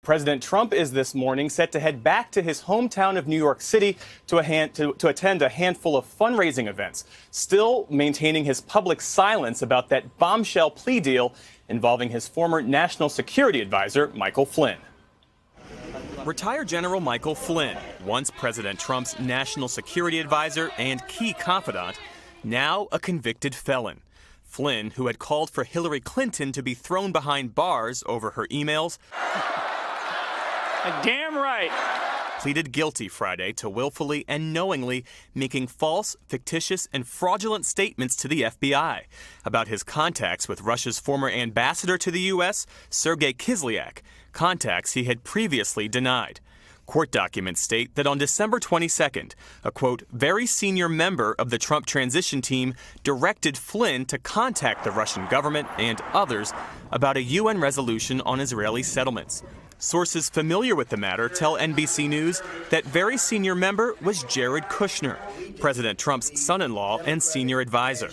President Trump is this morning set to head back to his hometown of New York City to attend a handful of fundraising events, still maintaining his public silence about that bombshell plea deal involving his former national security advisor, Michael Flynn. Retired General Michael Flynn, once President Trump's national security advisor and key confidant, now a convicted felon. Flynn, who had called for Hillary Clinton to be thrown behind bars over her emails, damn right, pleaded guilty Friday to willfully and knowingly making false, fictitious, and fraudulent statements to the FBI about his contacts with Russia's former ambassador to the U.S., Sergei Kislyak, contacts he had previously denied. Court documents state that on December 22nd, a, quote, very senior member of the Trump transition team directed Flynn to contact the Russian government and others about a UN resolution on Israeli settlements. Sources familiar with the matter tell NBC News that very senior member was Jared Kushner, President Trump's son-in-law and senior advisor.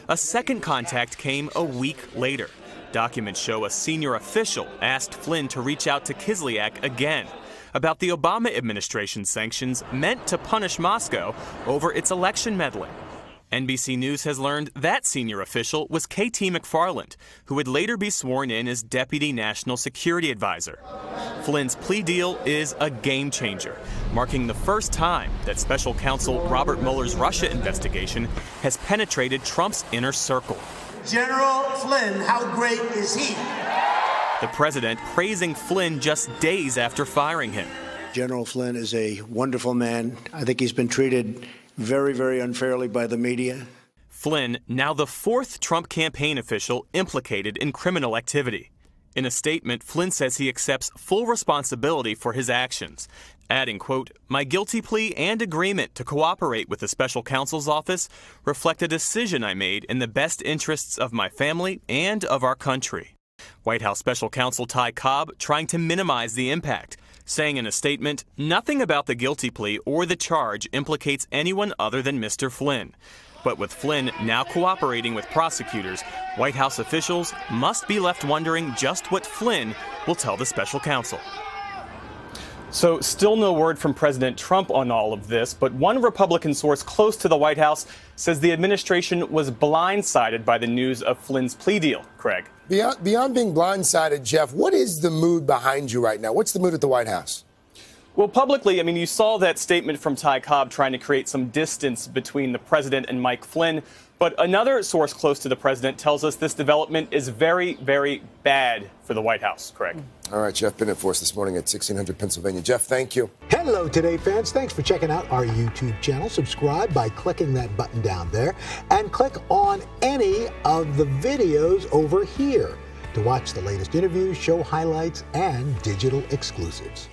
A second contact came a week later. Documents show a senior official asked Flynn to reach out to Kislyak again about the Obama administration's sanctions meant to punish Moscow over its election meddling. NBC News has learned that senior official was KT McFarland, who would later be sworn in as Deputy National Security Advisor. Flynn's plea deal is a game changer, marking the first time that Special Counsel Robert Mueller's Russia investigation has penetrated Trump's inner circle. General Flynn, how great is he? The president praising Flynn just days after firing him. General Flynn is a wonderful man. I think he's been treated very, very unfairly by the media. Flynn, now the fourth Trump campaign official implicated in criminal activity. In a statement, Flynn says he accepts full responsibility for his actions, adding, quote, my guilty plea and agreement to cooperate with the special counsel's office reflect a decision I made in the best interests of my family and of our country. White House Special Counsel Ty Cobb trying to minimize the impact, saying in a statement, nothing about the guilty plea or the charge implicates anyone other than Mr. Flynn. But with Flynn now cooperating with prosecutors, White House officials must be left wondering just what Flynn will tell the special counsel. So still no word from President Trump on all of this, but one Republican source close to the White House says the administration was blindsided by the news of Flynn's plea deal. Craig. Beyond being blindsided, Jeff, what is the mood behind you right now? What's the mood at the White House? Well, publicly, I mean, you saw that statement from Ty Cobb trying to create some distance between the president and Mike Flynn. But another source close to the president tells us this development is very, very bad for the White House. Craig. All right, Jeff Bennett for us this morning at 1600 Pennsylvania. Jeff, thank you. Hello, Today fans. Thanks for checking out our YouTube channel. Subscribe by clicking that button down there and click on any of the videos over here to watch the latest interviews, show highlights, and digital exclusives.